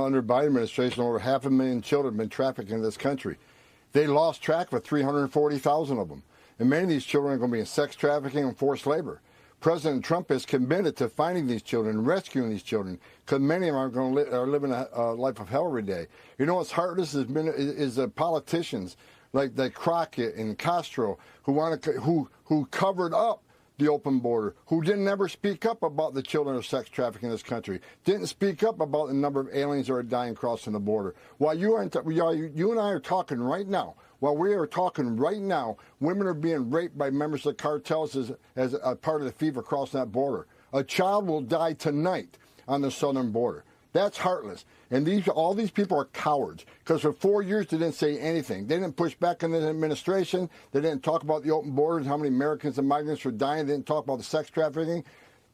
under the Biden administration, over 500,000 children have been trafficked in this country. They lost track of 340,000 of them. And many of these children are going to be in sex trafficking and forced labor. President Trump is committed to finding these children and rescuing these children, because many of them are going to are living a life of hell every day. You know what's heartless is the politicians like Crockett and Castro who covered up the open border, who didn't ever speak up about the children of sex trafficking in this country, didn't speak up about the number of aliens that are dying crossing the border. While you and I are talking right now, women are being raped by members of the cartels as a part of the fever crossing that border. A child will die tonight on the southern border. That's heartless. And all these people are cowards, because for 4 years they didn't say anything. They didn't push back on the administration. They didn't talk about the open borders, how many Americans and migrants were dying. They didn't talk about the sex trafficking.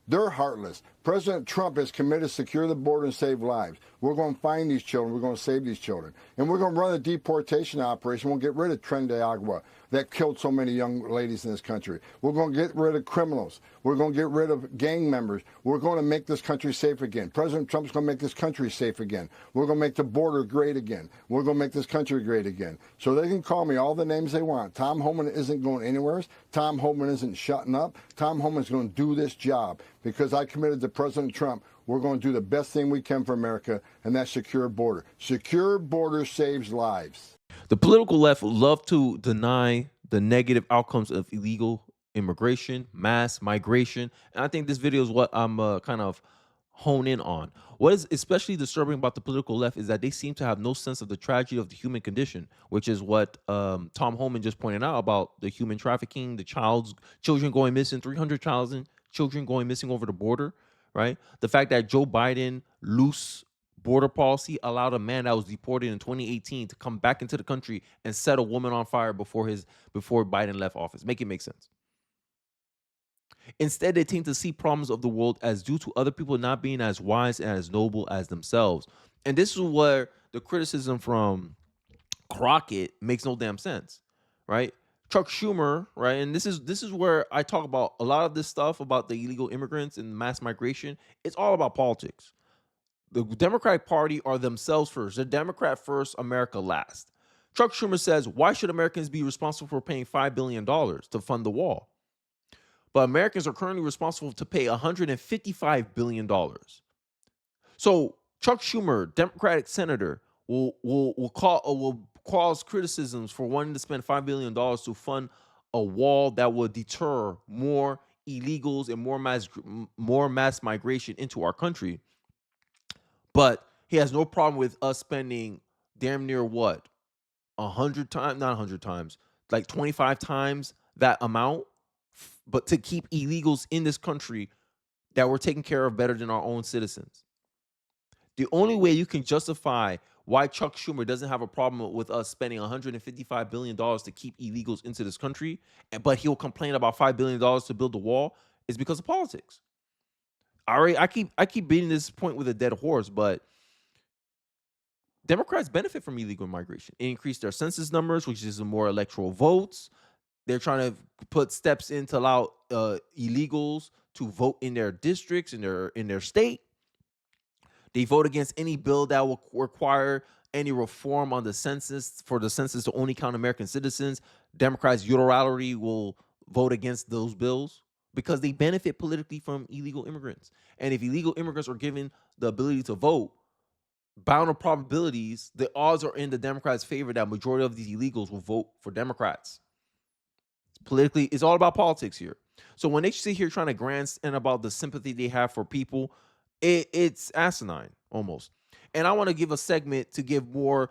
They're heartless. President Trump is committed to secure the border and save lives. We're going to find these children. We're going to save these children. And we're going to run a deportation operation. We'll get rid of Tren de Agua that killed so many young ladies in this country. We're going to get rid of criminals. We're going to get rid of gang members. We're going to make this country safe again. President Trump's going to make this country safe again. We're going to make the border great again. We're going to make this country great again. So they can call me all the names they want. Tom Homan isn't going anywhere. Tom Homan isn't shutting up. Tom Homan's going to do this job, because I committed to President Trump. We're going to do the best thing we can for America, and that's secure border. Secure border saves lives. The political left love to deny the negative outcomes of illegal immigration, mass migration, and I think this video is what I'm kind of hone in on. What is especially disturbing about the political left is that they seem to have no sense of the tragedy of the human condition, which is what Tom Homan just pointed out about the human trafficking, the children going missing, 300,000 children going missing over the border, right? The fact that Joe Biden loose border policy allowed a man that was deported in 2018 to come back into the country and set a woman on fire before Biden left office. Make it make sense. Instead, they tend to see problems of the world as due to other people not being as wise and as noble as themselves. And this is where the criticism from Crockett makes no damn sense, right? Chuck Schumer, right? And this is where I talk about a lot of this stuff about the illegal immigrants and mass migration. It's all about politics. The Democratic Party are themselves first. The Democrat first, America last. Chuck Schumer says, why should Americans be responsible for paying $5 billion to fund the wall? But Americans are currently responsible to pay $155 billion. So Chuck Schumer, Democratic senator, will cause criticisms for wanting to spend $5 billion to fund a wall that will deter more illegals and more mass migration into our country. But he has no problem with us spending damn near what? 100 times, not 100 times, like 25 times that amount, but to keep illegals in this country that we're taking care of better than our own citizens. The only way you can justify why Chuck Schumer doesn't have a problem with us spending $155 billion to keep illegals into this country, but he'll complain about $5 billion to build the wall, is because of politics. I keep beating this point with a dead horse, but Democrats benefit from illegal migration. It increased their census numbers, which is more electoral votes. They're trying to put steps in to allow illegals to vote in their districts, in their state. They vote against any bill that will require any reform on the census, for the census to only count American citizens. Democrats unilaterally will vote against those bills because they benefit politically from illegal immigrants. And if illegal immigrants are given the ability to vote, bound of probabilities, the odds are in the Democrats' favor that majority of these illegals will vote for Democrats. Politically, it's all about politics here. So when they sit here trying to grandstand about the sympathy they have for people, it's asinine almost. And I want to give a segment to give more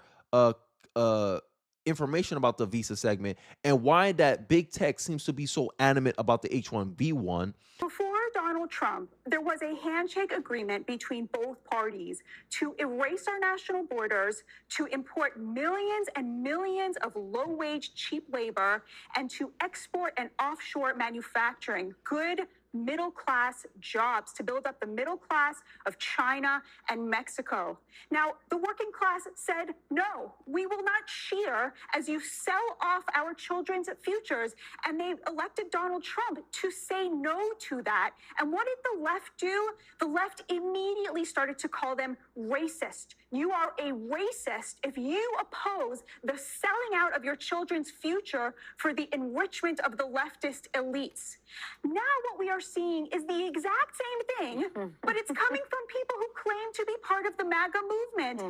information about the visa segment and why that big tech seems to be so adamant about the H-1B1. Before Donald Trump, there was a handshake agreement between both parties to erase our national borders, to import millions and millions of low-wage, cheap labor, and to export and offshore manufacturing, good, middle class jobs, to build up the middle class of China and Mexico. Now, the working class said, no, we will not cheer as you sell off our children's futures. And they elected Donald Trump to say no to that. And what did the left do? The left immediately started to call them racist. You are a racist if you oppose the selling out of your children's future for the enrichment of the leftist elites. Now what we are seeing is the exact same thing, but it's coming from people who claim to be part of the MAGA movement.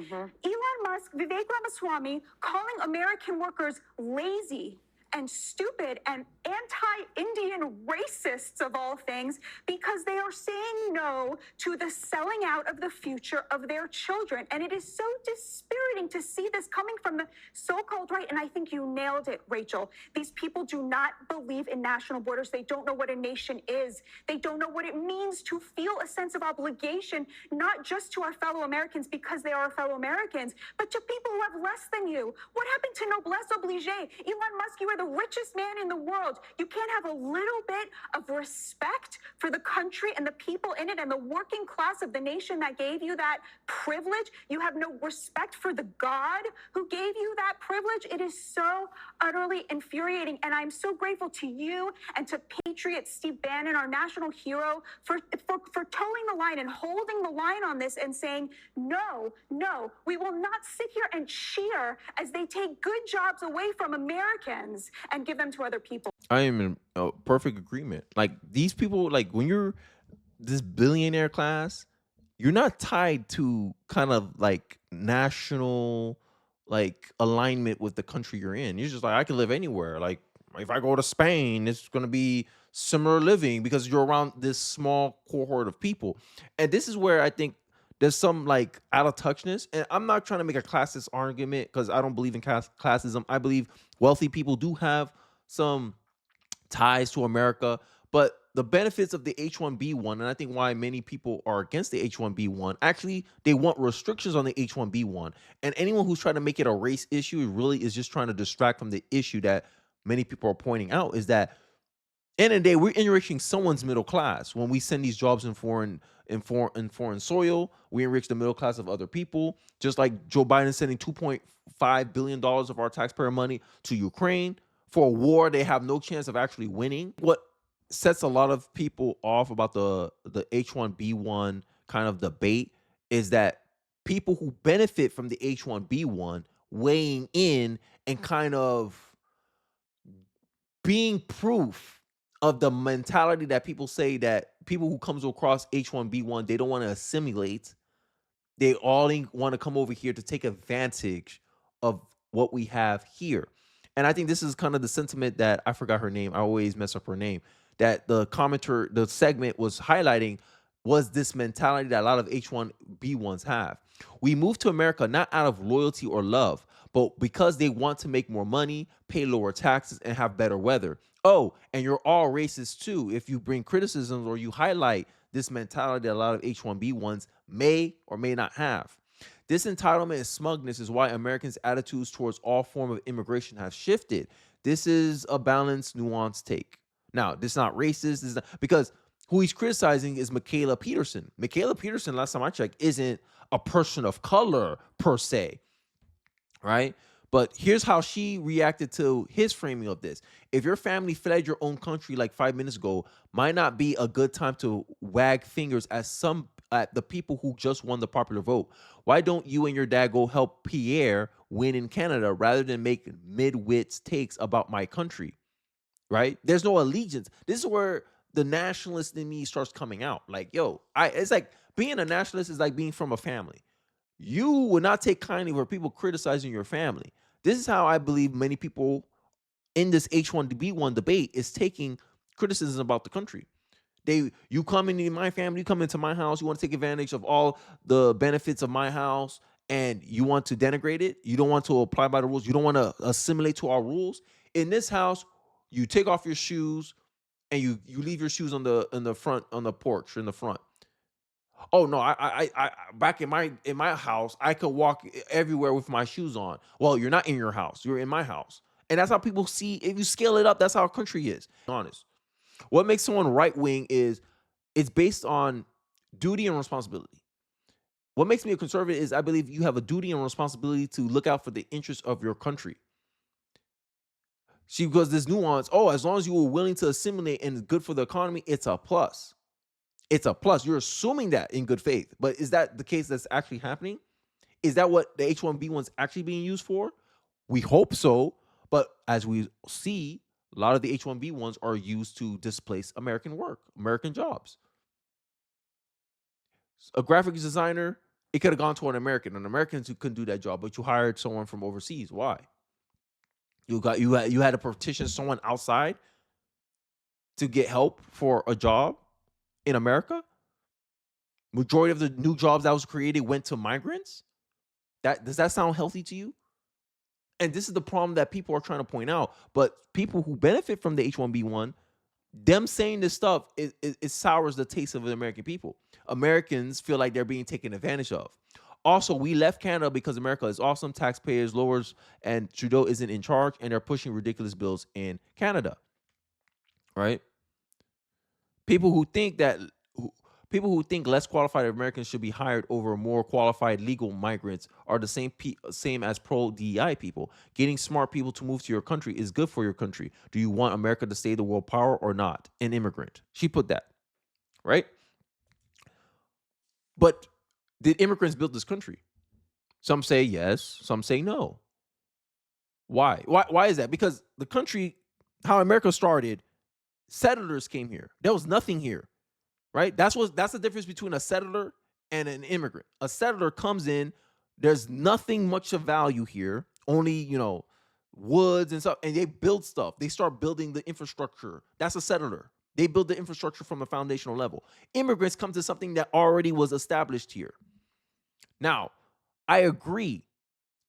Elon Musk, Vivek Ramaswamy, calling American workers lazy and stupid and anti-Indian racists of all things, because they are saying no to the selling out of the future of their children. And it is so dispiriting to see this coming from the so-called right. And I think you nailed it, Rachel. These people do not believe in national borders. They don't know what a nation is. They don't know what it means to feel a sense of obligation, not just to our fellow Americans because they are our fellow Americans, but to people who have less than you. What happened to noblesse oblige? Elon Musk, you are the richest man in the world. You can't have a little bit of respect for the country and the people in it and the working class of the nation that gave you that privilege. You have no respect for the God who gave you that privilege. It is so utterly infuriating. And I'm so grateful to you and to Patriot Steve Bannon, our national hero, for towing the line and holding the line on this and saying, no, we will not sit here and cheer as they take good jobs away from Americans and give them to other people. I am in perfect agreement. Like, these people, like, when you're this billionaire class, you're not tied to kind of like national like alignment with the country you're in. You're just like, I can live anywhere. Like, if I go to Spain, it's going to be similar living because you're around this small cohort of people. And this is where I think there's some like out of touchness. And I'm not trying to make a classist argument because I don't believe in classism. I believe wealthy people do have some ties to America, but the benefits of the H-1B1, and I think why many people are against the H-1B1, actually, they want restrictions on the H-1B1. And anyone who's trying to make it a race issue really is just trying to distract from the issue that many people are pointing out, is that end of the day, we're enriching someone's middle class. When we send these jobs in foreign soil, we enrich the middle class of other people. Just like Joe Biden sending $2.5 billion of our taxpayer money to Ukraine for a war they have no chance of actually winning. What sets a lot of people off about the H-1B1 kind of debate is that people who benefit from the H-1B1 weighing in and kind of being proof of the mentality that people say that people who comes across H-1B1, they don't want to assimilate. They all want to come over here to take advantage of what we have here. And I think this is kind of the sentiment that I forgot her name. I always mess up her name. That the commenter, the segment was highlighting was this mentality that a lot of H-1B1s have. We move to America not out of loyalty or love, but because they want to make more money, pay lower taxes, and have better weather. Oh, and you're all racist too if you bring criticisms or you highlight this mentality that a lot of H-1B1s may or may not have. This entitlement and smugness is why Americans' attitudes towards all form of immigration have shifted. This is a balanced, nuanced take. Now, this is not racist. This is not, because who he's criticizing is Michaela Peterson. Michaela Peterson, last time I checked, isn't a person of color per se, right? But here's how she reacted to his framing of this. If your family fled your own country like 5 minutes ago, might not be a good time to wag fingers at the people who just won the popular vote. Why don't you and your dad go help Pierre win in Canada rather than make mid-wits takes about my country, right? There's no allegiance. This is where the nationalist in me starts coming out. Like, yo, it's like being a nationalist is like being from a family. You would not take kindly for people criticizing your family. This is how I believe many people in this H-1B1 debate is taking criticism about the country. You come into my family, you come into my house, you want to take advantage of all the benefits of my house, and you want to denigrate it. You don't want to apply by the rules. You don't want to assimilate to our rules. In this house, you take off your shoes and you leave your shoes in the front, on the porch in the front. Oh no, I back in my house, I could walk everywhere with my shoes on. Well, you're not in your house, you're in my house. And that's how people see, if you scale it up, that's how our country is. Honest. What makes someone right wing is it's based on duty and responsibility. What makes me a conservative is I believe you have a duty and responsibility to look out for the interests of your country. See, because this nuance, as long as you were willing to assimilate and it's good for the economy, it's a plus. It's a plus. You're assuming that in good faith. But is that the case that's actually happening? Is that what the H-1B one's actually being used for? We hope so. But as we see, a lot of the H-1B ones are used to displace American work, American jobs. A graphics designer, it could have gone to an American. An American who couldn't do that job, but you hired someone from overseas. Why? You had to petition someone outside to get help for a job in America. Majority of the new jobs that was created went to migrants. Does that sound healthy to you? And this is the problem that people are trying to point out. But people who benefit from the H-1B one, them saying this stuff, it sours the taste of the American people. Americans feel like they're being taken advantage of. Also, we left Canada because America is awesome, taxpayers lowers, and Trudeau isn't in charge, and they're pushing ridiculous bills in Canada. Right? People who think less qualified Americans should be hired over more qualified legal migrants are the same as pro DEI people. Getting smart people to move to your country is good for your country. Do you want America to stay the world power or not? An immigrant. She put that, right? But did immigrants build this country? Some say yes, some say no. Why? Why is that? Because the country, how America started, settlers came here. There was nothing here. Right? That's the difference between a settler and an immigrant. A settler comes in, there's nothing much of value here, only, woods and stuff, and they build stuff. They start building the infrastructure. That's a settler. They build the infrastructure from a foundational level. Immigrants come to something that already was established here. Now, I agree.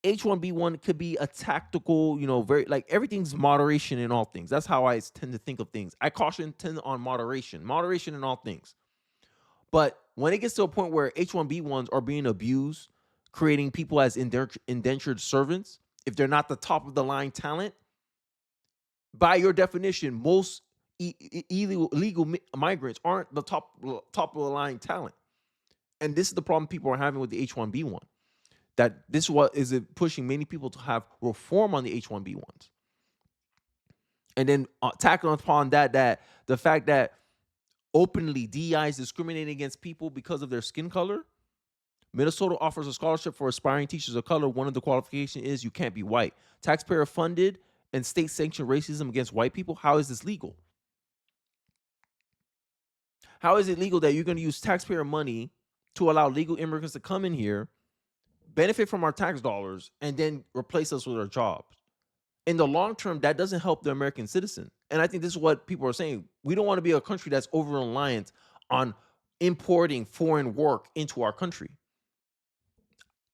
H-1B1 could be a tactical, very, like, everything's moderation in all things. That's how I tend to think of things. I tend on moderation in all things. But when it gets to a point where H-1B ones are being abused, creating people as indentured servants, if they're not the top of the line talent, by your definition, most illegal migrants aren't the top of the line talent. And this is the problem people are having with the H-1B one. That this is pushing many people to have reform on the H-1B ones. And then tackling upon that the fact that openly DEI is discriminating against people because of their skin color. Minnesota offers a scholarship for aspiring teachers of color. One of the qualifications is you can't be white. Taxpayer funded and state sanctioned racism against white people. How is this legal? How is it legal that you're going to use taxpayer money to allow legal immigrants to come in here, benefit from our tax dollars, and then replace us with our jobs? In the long term, that doesn't help the American citizen. And I think this is what people are saying. We don't want to be a country that's over-reliant on importing foreign work into our country.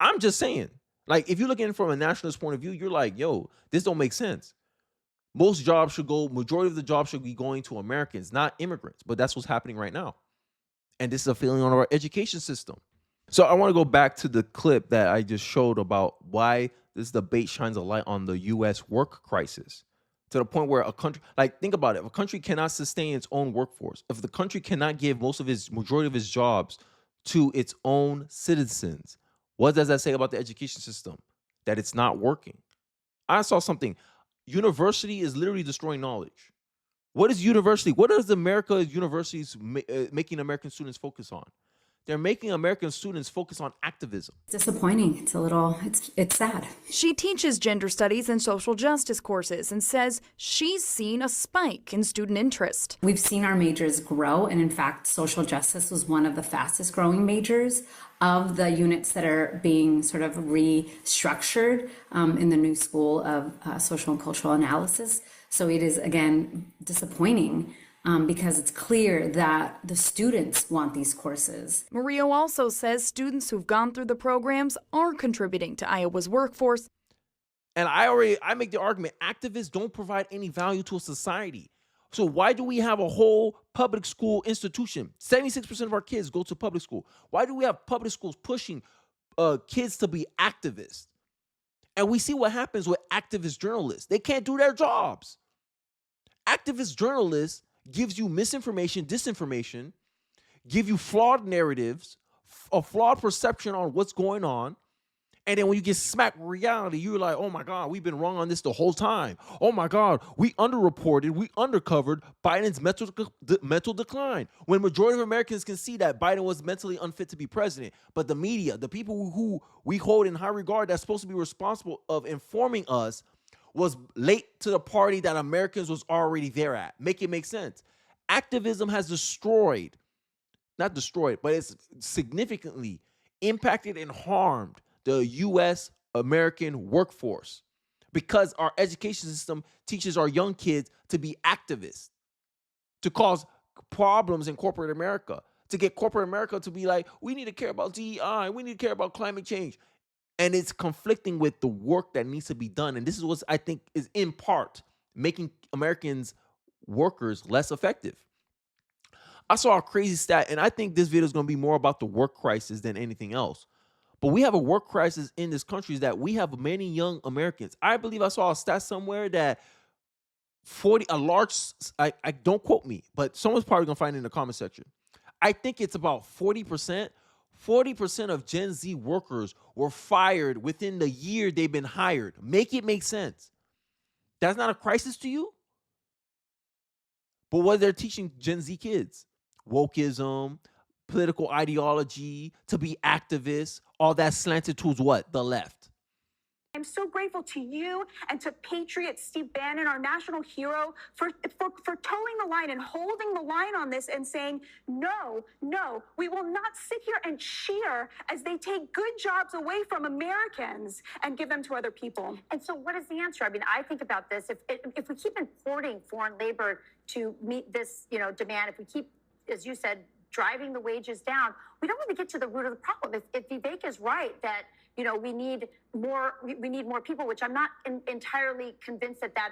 I'm just saying, like, if you're looking from a nationalist point of view, you're like, yo, this don't make sense. Majority of the jobs should be going to Americans, not immigrants. But that's what's happening right now. And this is a failing on our education system. So I want to go back to the clip that I just showed about why this debate shines a light on the U.S. work crisis, to the point where a country, like, think about it. If a country cannot sustain its own workforce, if the country cannot give majority of its jobs to its own citizens, what does that say about the education system? That it's not working. I saw something. University is literally destroying knowledge. What is university? What is America's universities making American students focus on? They're making American students focus on activism. Disappointing. It's sad. She teaches gender studies and social justice courses and says she's seen a spike in student interest. We've seen our majors grow, and in fact, social justice was one of the fastest growing majors of the units that are being sort of restructured in the new school of social and cultural analysis. So it is, again, disappointing. Because it's clear that the students want these courses. Murillo also says students who've gone through the programs are contributing to Iowa's workforce. And I make the argument, activists don't provide any value to a society. So why do we have a whole public school institution? 76% of our kids go to public school. Why do we have public schools pushing kids to be activists? And we see what happens with activist journalists. They can't do their jobs. Activist journalists gives you misinformation, disinformation, give you flawed narratives, a flawed perception on what's going on. And then when you get smacked with reality, you're like, oh my God, we've been wrong on this the whole time. Oh my God, we underreported, we undercovered Biden's mental decline. When majority of Americans can see that Biden was mentally unfit to be president. But the media, the people who we hold in high regard that's supposed to be responsible of informing us, was late to the party that Americans was already there at. Make it make sense. Activism has not destroyed, but it's significantly impacted and harmed the U.S. American workforce because our education system teaches our young kids to be activists, to cause problems in corporate America, to get corporate America to be like, we need to care about DEI, we need to care about climate change. And it's conflicting with the work that needs to be done. And this is what I think is in part making Americans workers less effective. I saw a crazy stat, and I think this video is going to be more about the work crisis than anything else. But we have a work crisis in this country that we have many young Americans. I believe I saw a stat somewhere that I don't quote me, but someone's probably going to find it in the comment section. I think it's about 40%. 40% of Gen Z workers were fired within the year they've been hired. Make it make sense. That's not a crisis to you? But what they're teaching Gen Z kids, wokeism, political ideology, to be activists, all that slanted towards what? The left. I'm so grateful to you and to Patriot Steve Bannon, our national hero, for towing the line and holding the line on this and saying, no, we will not sit here and cheer as they take good jobs away from Americans and give them to other people. And so what is the answer? I mean, I think about this. If we keep importing foreign labor to meet this, demand, if we keep, as you said, driving the wages down, we don't really get to the root of the problem. If Vivek is right that we need more people, which I'm not entirely convinced that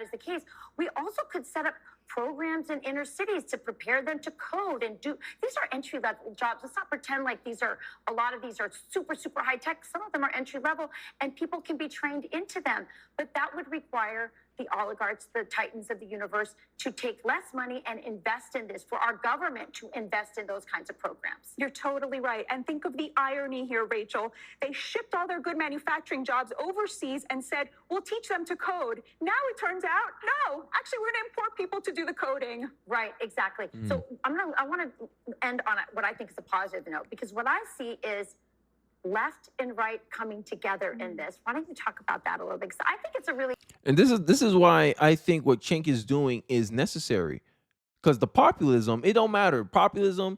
is the case. We also could set up programs in inner cities to prepare them to code and do. These are entry level jobs. Let's not pretend like a lot of these are super high tech. Some of them are entry level, and people can be trained into them. But that would require the oligarchs, the titans of the universe, to take less money and invest in this, for our government to invest in those kinds of programs. You're totally right. And think of the irony here, Rachel. They shipped all their good manufacturing jobs overseas and said, we'll teach them to code. Now it turns out, no, actually, we're going to import people to do the coding. Right, exactly. So I want to end on what I think is a positive note, because what I see is left and right coming together in this. Why don't you talk about that a little bit? Because I think it's a really And this is why I think what Cenk is doing is necessary. Because the populism, it don't matter. Populism,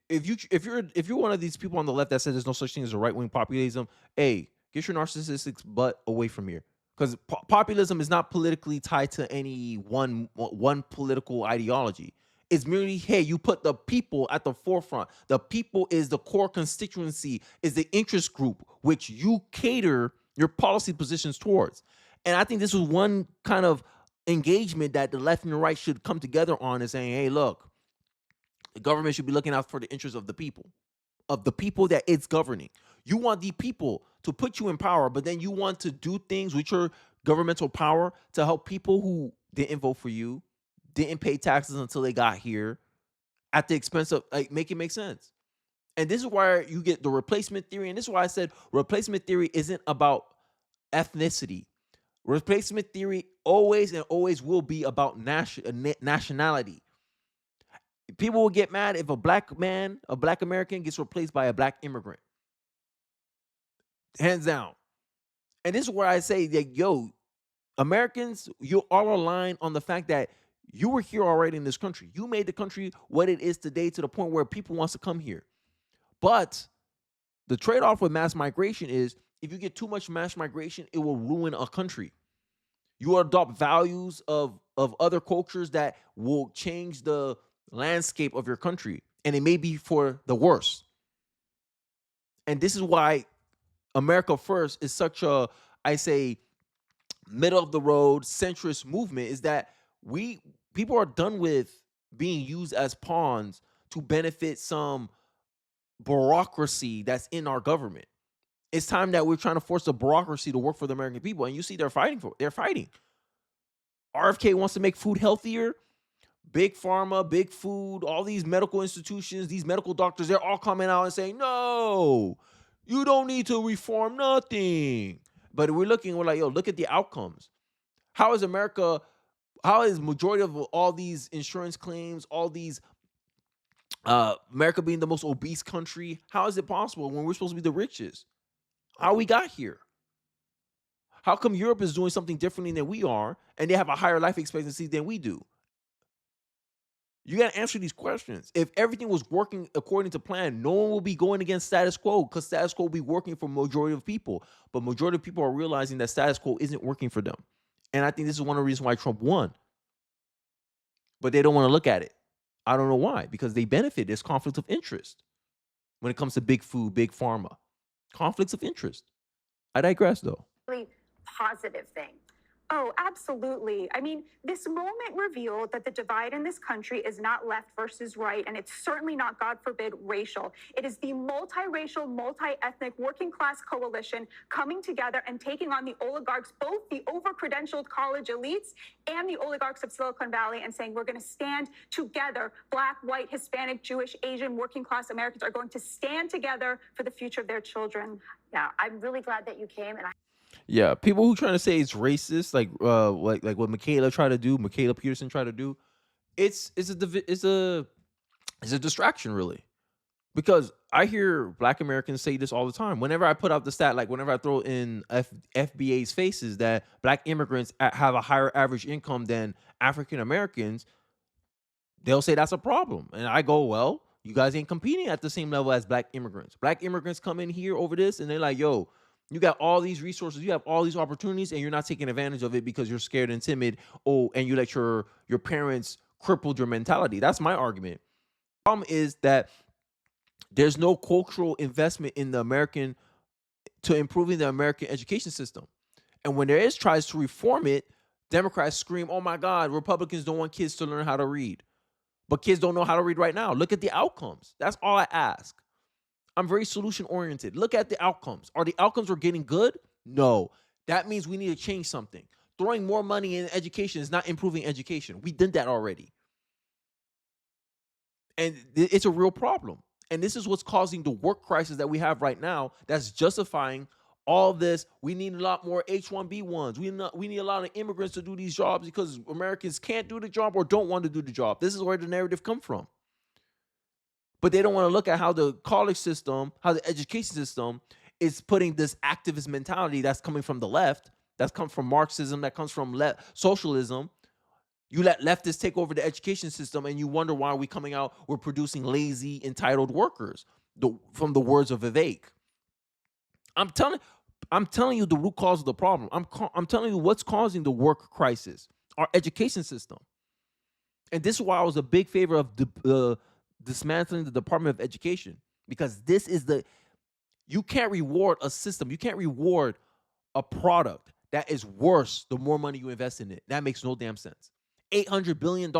if you're one of these people on the left that says there's no such thing as a right-wing populism, hey, get your narcissistic butt away from here. Because populism is not politically tied to any one political ideology. It's merely, hey, you put the people at the forefront. The people is the core constituency, is the interest group which you cater your policy positions towards. And I think this is one kind of engagement that the left and the right should come together on, and saying, hey, look, the government should be looking out for the interests of the people that it's governing. You want the people to put you in power, but then you want to do things with your governmental power to help people who didn't vote for you, didn't pay taxes until they got here, at the expense of, make it make sense. And this is why you get the replacement theory. And this is why I said replacement theory isn't about ethnicity. Replacement theory always and always will be about nationality. People will get mad if a black American gets replaced by a black immigrant. Hands down. And this is where I say that, Americans, you all align on the fact that you were here already in this country. You made the country what it is today, to the point where people wants to come here. But the trade-off with mass migration is, if you get too much mass migration, it will ruin a country. You adopt values of other cultures that will change the landscape of your country, and it may be for the worse. And this is why America First is such a, I say, middle of the road centrist movement, is that people are done with being used as pawns to benefit some bureaucracy that's in our government. It's time that we're trying to force the bureaucracy to work for the American people. And you see they're fighting. RFK wants to make food healthier. big pharma, big food, all these medical institutions, these medical doctors, they're all coming out and saying, no, you don't need to reform nothing. But we're like, yo, look at the outcomes. How is majority of all these insurance claims, all these America being the most obese country, how is it possible when we're supposed to be the richest? How we got here? How come Europe is doing something differently than we are, and they have a higher life expectancy than we do? You got to answer these questions. If everything was working according to plan, no one will be going against status quo, because status quo will be working for majority of people. But majority of people are realizing that status quo isn't working for them. And I think this is one of the reasons why Trump won. But they don't want to look at it. I don't know why. Because they benefit. There's conflict of interest when it comes to big food, big pharma. Conflicts of interest. I digress, though. Really positive thing. Oh, absolutely. I mean, this moment revealed that the divide in this country is not left versus right, and it's certainly not, God forbid, racial. It is the multiracial, multi-ethnic working class coalition coming together and taking on the oligarchs, both the over-credentialed college elites and the oligarchs of Silicon Valley, and saying we're going to stand together. Black, white, Hispanic, Jewish, Asian, working class Americans are going to stand together for the future of their children. Yeah, I'm really glad that you came, and Yeah, people who trying to say it's racist, like what Michaela Peterson tried to do, it's a distraction, really. Because I hear Black Americans say this all the time. Whenever I put out the stat, like whenever I throw in FBA's faces that Black immigrants have a higher average income than African Americans, they'll say that's a problem. And I go, well, you guys ain't competing at the same level as Black immigrants. Black immigrants come in here over this and they're like, yo, you got all these resources, you have all these opportunities, and you're not taking advantage of it because you're scared and timid. Oh, and you let your parents crippled your mentality. That's my argument. The problem is that there's no cultural investment in to improving the American education system. And when there is tries to reform it, Democrats scream, oh my God, Republicans don't want kids to learn how to read. But kids don't know how to read right now. Look at the outcomes. That's all I ask. I'm very solution oriented. Look at the outcomes. Are the outcomes we're getting good? No. That means we need to change something. Throwing more money in education is not improving education. We did that already. And it's a real problem. And this is what's causing the work crisis that we have right now that's justifying all this. We need a lot more H-1B1s. We need a lot of immigrants to do these jobs because Americans can't do the job or don't want to do the job. This is where the narrative comes from. But they don't want to look at how the college system, how the education system is putting this activist mentality that's coming from the left, that's come from Marxism, that comes from socialism. You let leftists take over the education system and you wonder why we're producing lazy, entitled workers, from the words of Vivek. I'm telling you the root cause of the problem. I'm telling you what's causing the work crisis, our education system. And this is why I was a big favor of dismantling the Department of Education, because you can't reward a system. You can't reward a product that is worse the more money you invest in it. That makes no damn sense. $800 billion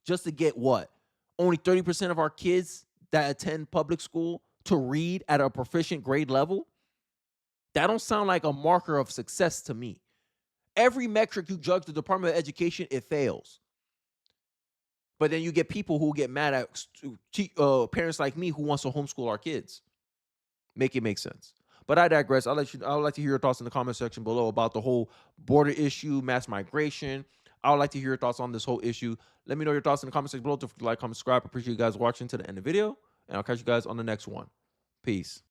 just to get what? Only 30% of our kids that attend public school to read at a proficient grade level? That don't sound like a marker of success to me. Every metric you judge the Department of Education, it fails. But then you get people who get mad at parents like me who wants to homeschool our kids. Make it make sense. But I digress. I would like to hear your thoughts in the comment section below about the whole border issue, mass migration. I would like to hear your thoughts on this whole issue. Let me know your thoughts in the comment section below. Don't forget to like, comment, subscribe. I appreciate you guys watching to the end of the video. And I'll catch you guys on the next one. Peace.